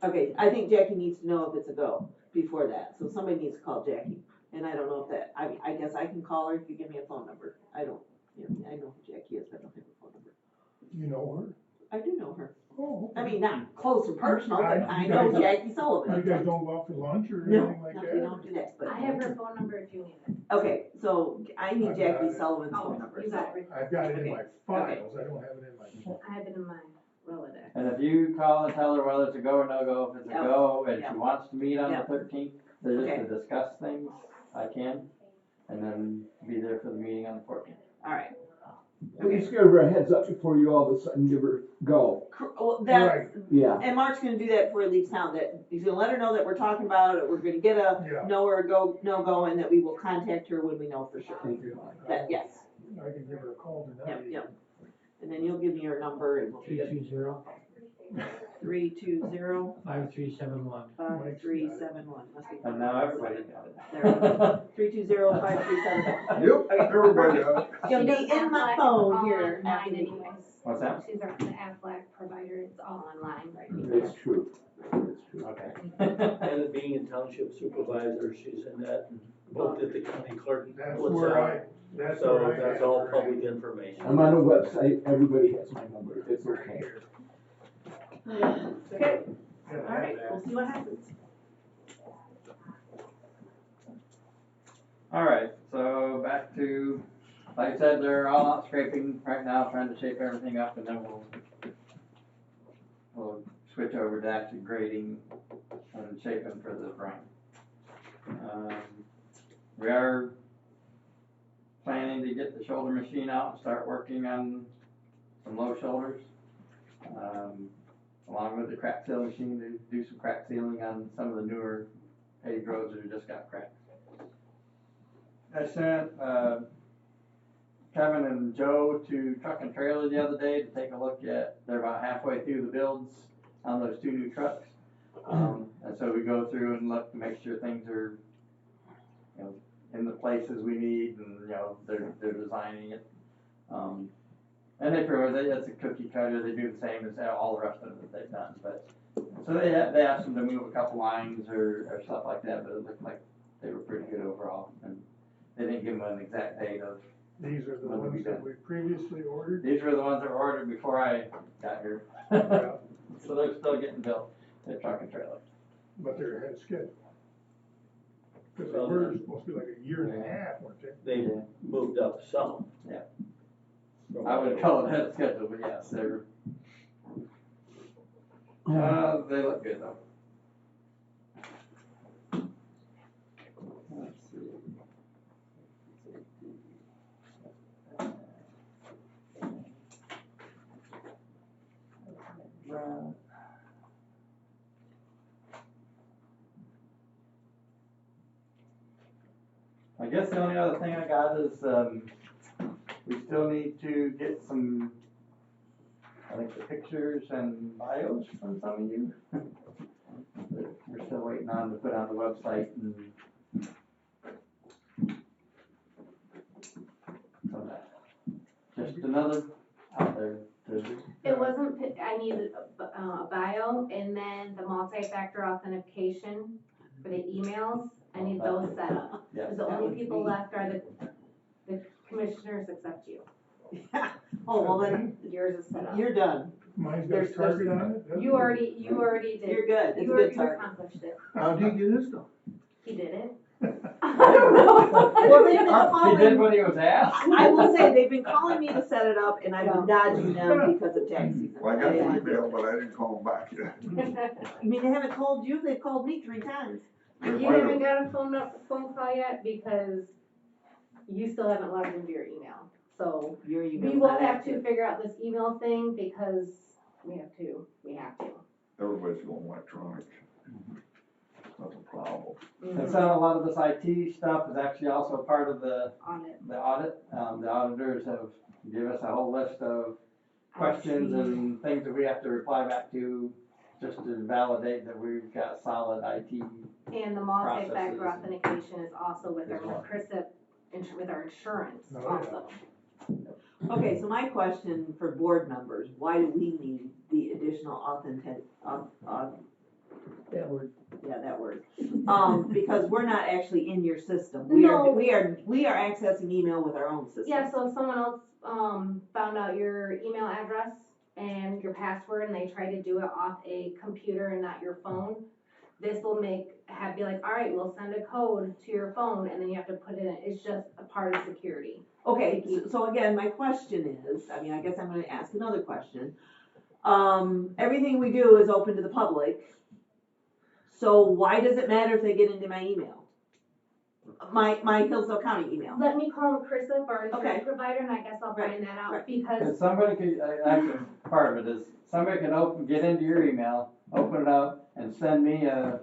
Okay, I think Jackie needs to know if it's a go before that, so somebody needs to call Jackie. And I don't know if that, I guess I can call her if you give me a phone number. I don't, I know who Jackie is, but I don't have a phone number. You know I do know her. her? Oh, I mean, not close and personal, but I You know guys- Jackie You Sullivan. guys don't go out for lunch or No, anything like no, that? we don't do that, but. I have her phone number if you need it. Okay, so I need I've Jackie got it. Sullivan's Oh, phone number. you got it. I've got it in my Okay. files, I don't have it in my phone. I have it in my Rolodex. And if you call and tell her whether it's a go or no go, if it's a Yep. go and Yep. she wants to meet on the Yep. 13th, just Okay. to discuss things, I can. And then be there for the meeting on the 14th. Alright. Please give her a heads up before you all of a sudden give her go. Well, that, Right. Yeah. and Mark's gonna do that before he leaves town, that he's gonna let her know that we're talking about it, we're gonna get a Yeah. no or go, no go, and that we will contact her when we know for sure. Thank you. That, yes, I can give her a call tonight. yep. And then you'll give me your number and we'll be good. 320 5371. 5371. Must be. And now everybody got it. There we go. 320-5371. Yep, everybody got it. It's gonna be in my phone here Online after the. anyways. What's that? She's our the Aflac provider, it's all online right now. It's true. It's true. Okay. And being a township supervisor, she's in that, both at the county clerk. That's puts where out. I, that's So where I. that's have all her at. public information. I'm on a website, everybody has my number, it's okay. Okay, Yeah, I alright, have we'll see what happens. Alright, so back to, like I said, they're all out scraping right now, trying to shape everything up, and then we'll switch over to actually grading and shaping for the spring. We are planning to get the shoulder machine out and start working on some low shoulders. Along with the crack seal machine to do some crack sealing on some of the newer paved roads that have just got cracks. I sent Kevin and Joe to Truck and Trailer the other day to take a look at, they're about halfway through the builds on those two new trucks. And so we go through and look to make sure things are, you know, in the places we need, and, you know, they're designing it. And they prove it, it's a cookie cutter, they do the same as all the rest of it that they've done, but, so they asked them to move a couple lines or stuff like that, but it looked like they were pretty good overall, and they didn't give them an exact date of, These are the When we ones that done. we previously ordered. these were the ones that were ordered before I got here. Yeah, So they're still getting built at Truck and Trailer. but they're ahead of schedule. Cause they Well, were supposed to be like a year and a half, weren't they? They moved up some. Yeah. From I what would call it ahead of schedule, but yes, they're, they look good though. Let's see. I guess the only other thing I got is, we still need to get some, I think, the pictures and bios from some of you. That we're still waiting on to put on the website and some of that. Just another out there to, It wasn't, I needed a bio and then the multi-factor authentication for the emails, I need those set up. yeah. Cause the That only was people me. left are the commissioners except you. Oh, well then, Yours is set up. you're done. Mine's got a There's- target on it. doesn't You it? already did. You're good, it's a You good you target. accomplished it. How'd you get this done? He did it. I don't know. Well, they've been He did calling, what he was asked. I will say, they've been calling me to set it up and I've been Yeah. dodging them because of tax season. Well, I got the email, but I didn't call them back yet. You mean they haven't called you? They've called me 3 times. You haven't got a phone call yet because you still haven't logged into your email. So Your we email's will not have active. to figure out this email thing because we have to. Everybody's going electronic. That's a problem. And so a lot of this IT stuff is actually also part of the On it. audit. The auditors have given us a whole list of questions and things that we have to reply back to just to validate that we've got solid IT. And the multi-factor Processes. authentication is also with As our well. CRISP, with our insurance Oh, yeah. also. Okay, so my question for board members, why do we need the additional That word. yeah, that word. Because we're not actually in your system. We No. are accessing email with our own system. Yeah, so if someone else, found out your email address and your password and they try to do it off a computer and not your phone, this will be like, all right, we'll send a code to your phone and then you have to put it in, it's just a part of security. Okay, so again, my question is, I mean, I guess I'm gonna ask another question. Everything we do is open to the public, so why does it matter if they get into my email? My Hillsdale County email. Let me call CRISP, our Okay. insurance provider, and I guess I'll Right, find that out, right. because, Cause somebody could, actually, part of it is, somebody can get into your email, open it up, and send me a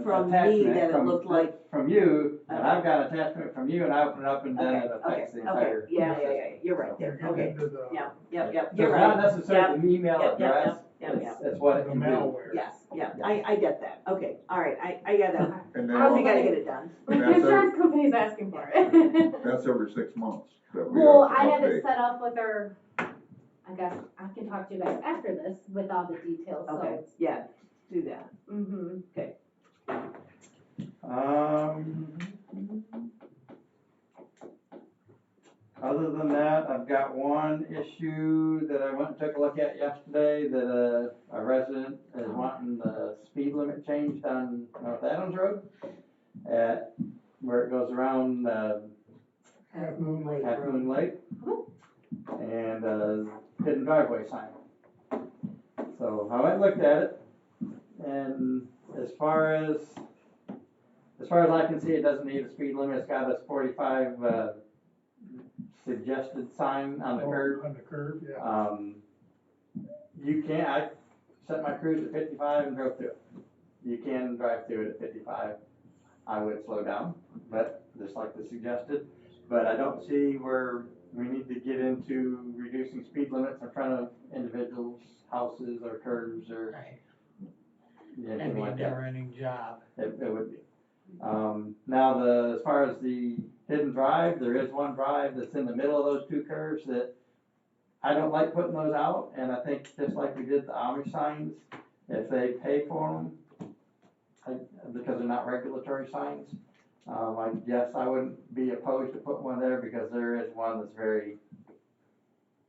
From me attachment that it looked like. from you, and I've got an attachment from you, and I open it up, and then Okay, it affects the okay, entire. yeah, you're right You're there, getting okay, into the, yep, So you're it's right. not necessarily the email Yep, yep, address, yep, yep. it's what it the can do. malware. Yes, I get that, okay, all right, I got that, And I we then, gotta get it done. the That's insurance company's asking for it. that's every 6 months that we Well, have to I have it update. set up with our, I guess, I can talk to you guys after this with all the details, so. Okay, yeah, do that. Mm-hmm. Other than that, I've got one issue that I went and took a look at yesterday, that a resident is wanting the speed limit changed on North Adams Road at where it goes around, Half Moon Lake Half Road. Moon Lake, and hidden driveway sign. So I went and looked at it, and as far as I can see, it doesn't need a speed limit. It's got a 45 suggested sign on the curb. On the curb, yeah. You can, I set my cruise at 55 and drove through it. You can drive through it at 55. I would slow down, but just like the suggested. But I don't see where we need to get into reducing speed limits in front of individuals' houses or curbs or Right. anything That'd be a like that. never-ending job. It would be. Now as far as the hidden drive, there is one drive that's in the middle of those two curves that I don't like putting those out, and I think just like we did the Amish signs, if they pay for them, because they're not regulatory signs, I guess I wouldn't be opposed to putting one there, because there is one that's very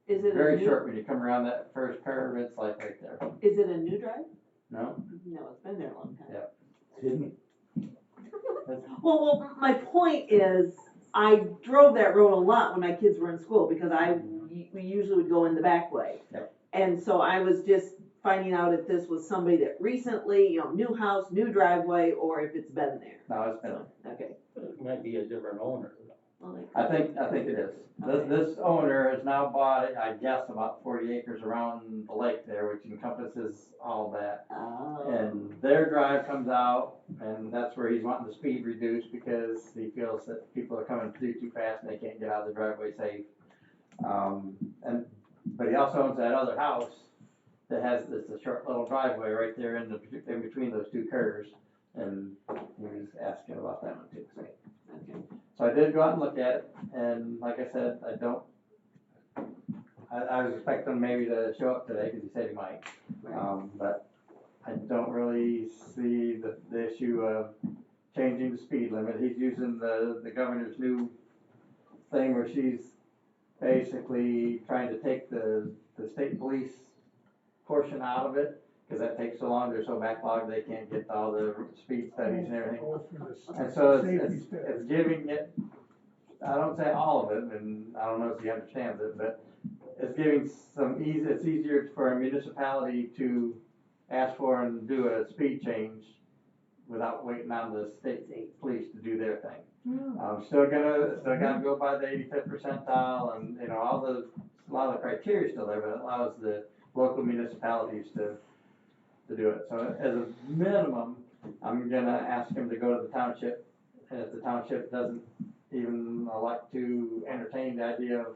short. When you come around that first curve, it's like right there. Is it a new drive? No? No, it's been there a long time. Yeah. Hidden. Well, my point is, I drove that road a lot when my kids were in school, because we usually would go in the back way. Yep. And so I was just finding out if this was somebody that recently, new house, new driveway, or if it's been there. No, it's been. Okay. It might be a different owner. Well, I think it is. This owner has now bought, I guess, about 40 acres around the lake there, which encompasses all that. Oh. And their drive comes out, and that's where he's wanting the speed reduced, because he feels that people are coming through too fast and they can't get out of the driveway safe. But he also owns that other house that has this a short little driveway right there in between those two curves, and he was asking about that one too. So I did go out and look at it, and like I said, I was expecting maybe to show up today, because he said he might. But I don't really see the issue of changing the speed limit. He's using the governor's new thing where she's basically trying to take the state police portion out of it, because that takes so long, they're so backlogged, they can't get to all the speed studies and everything. Go through the And so safety it's steps. giving it, I don't say all of it, and I don't know if he understands it, but it's giving it's easier for a municipality to ask for and do a speed change without waiting on the state police to do their thing. Still gotta go by the 85th percentile, and a lot of the criteria is still there, but it allows the local municipalities to do it. So as a minimum, I'm gonna ask him to go to the township, and if the township doesn't even elect to entertain the idea of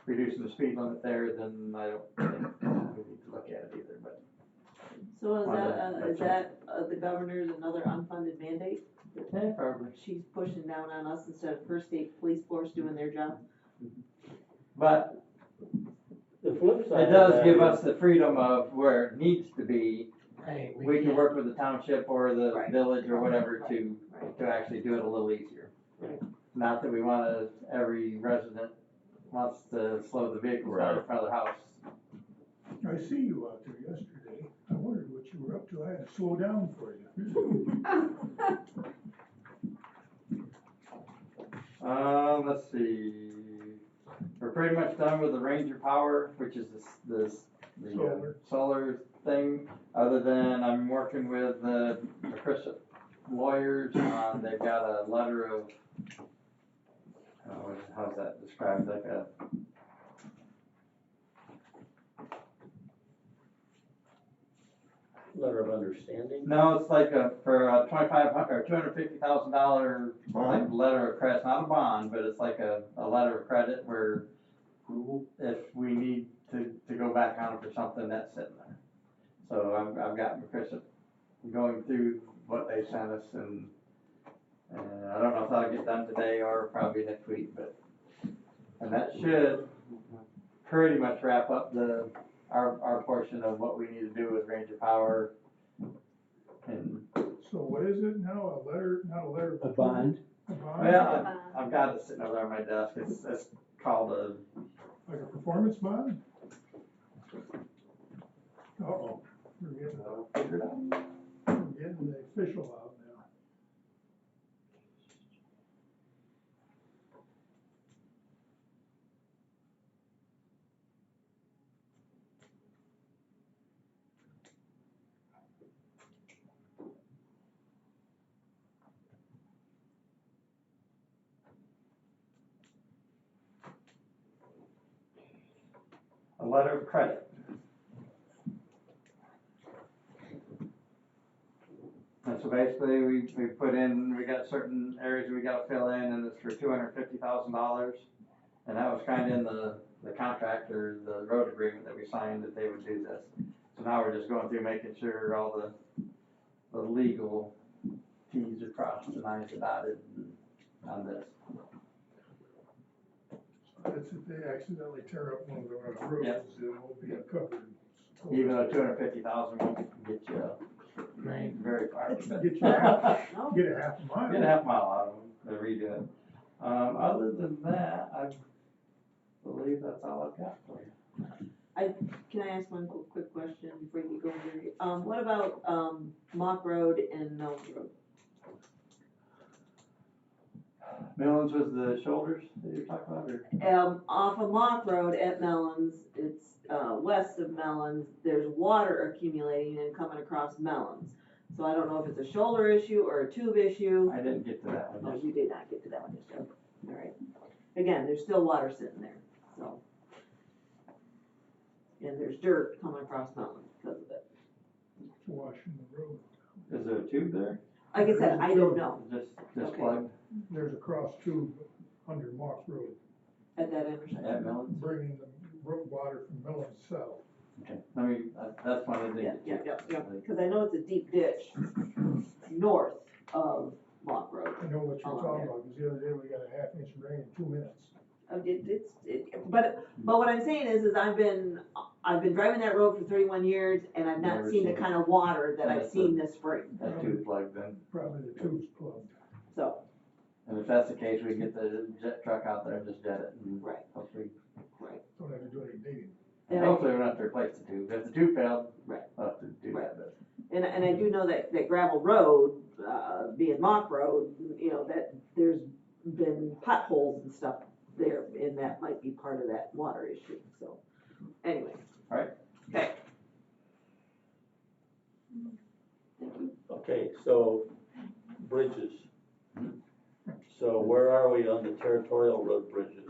reducing the speed limit there, then I don't think we need to look at it either, but. So is On that the governor's another unfunded mandate? Yeah, probably. She's pushing down on us instead of First State Police Force doing their job? But The flip side it of does that give is- us the freedom of where it needs to be. Hey, We can can't- work with the township or the Right. village or whatever Right. to actually do it a little easier. Right. Not that we wanna, every resident wants to slow the vehicles down in front of their house. I see you out there yesterday. I wondered what you were up to. I had to slow down for you. Let's see, we're pretty much done with the Ranger Power, which is the Solar. solar thing, other than I'm working with the Christian lawyers on, they've got a letter of, how's that described, like a, Letter of understanding. no, it's like for a $2,500 or $250,000 like letter of credit, not a bond, but it's like a letter of credit where if we need to go back on it for something that's sitting there. So I've got Christian going through what they sent us, and I don't know if that'll get done today or probably next week, and that should pretty much wrap up our portion of what we need to do with Ranger Power. And So what is it now? A letter, not a letter. A bond? A bond? well, I've got it sitting over there on my desk. It's called a, Like a performance bond? Uh-oh, we're getting the official out now. a letter of credit. And so basically, we put in, we got certain areas we gotta fill in, and it's for $250,000. And that was kind of in the contract or the road agreement that we signed that they would do this. So now we're just going through making sure all the legal T's are crossed and I's are dotted on this. That's if they accidentally tear up one of the roads, Yep. it will be covered. Even though 250,000 won't get you Right. very far. Get you get a half a mile. Get a half mile out of them to redo it. Other than that, I believe that's all I've got for you. Can I ask one quick question before you go, Gary? What about, Mock Road and Mills Road? Millens was the shoulders that you're talking about, or? Off of Mock Road at Mellons, it's, west of Mellons, there's water accumulating and coming across Mellons. So I don't know if it's a shoulder issue or a tube issue. I didn't get to that one. Oh, you did not get to that one, just, all right. Again, there's still water sitting there, so. And there's dirt coming across Mellons because of it. Washing the road. Is there a tube there? Like I said, I don't know Just Okay. plugged There's a cross tube under Mock Road, at that intersection. at Millens? bringing the road water from Millen south. Okay, let me, that's one I didn't Yeah, get to. yeah, because I know it's a deep ditch north of Mock Road. I know what you're Along talking there. about, because the other day we got a half inch of rain in 2 minutes. But what I'm saying is I've been driving that road for 31 years and I've not Never seen the seen it. kind of water that I've That's seen this spring, That tube plugged then. Probably the tube's plugged. so, And if that's the case, we can get the jet truck out there and just jet it and right, hopefully, right. Don't have to do any digging. And I, hopefully we don't have to replace the tube. If the tube failed, Right. we'll have to do that, but. and I do know that gravel road, being Mock Road, you know, that there's been potholes and stuff there, and that might be part of that water issue, so, anyway. All right. Okay. Okay, so bridges. So where are we on the territorial road bridges?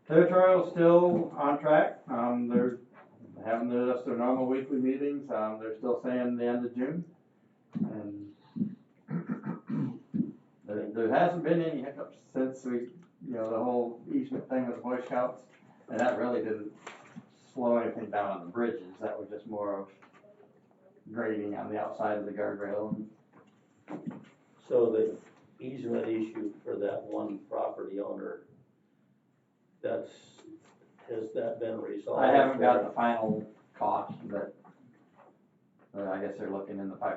Territorial's still on track. They're having just their normal weekly meetings. They're still saying the end of June. And there hasn't been any hiccups since the whole easement thing with the Boy Scouts. And that really didn't slow anything down on the bridges. That was just more of grading on the outside of the guardrail. So the easement issue for that one property owner, has that been resolved? I haven't got the final cost, but I guess they're looking in the pipeline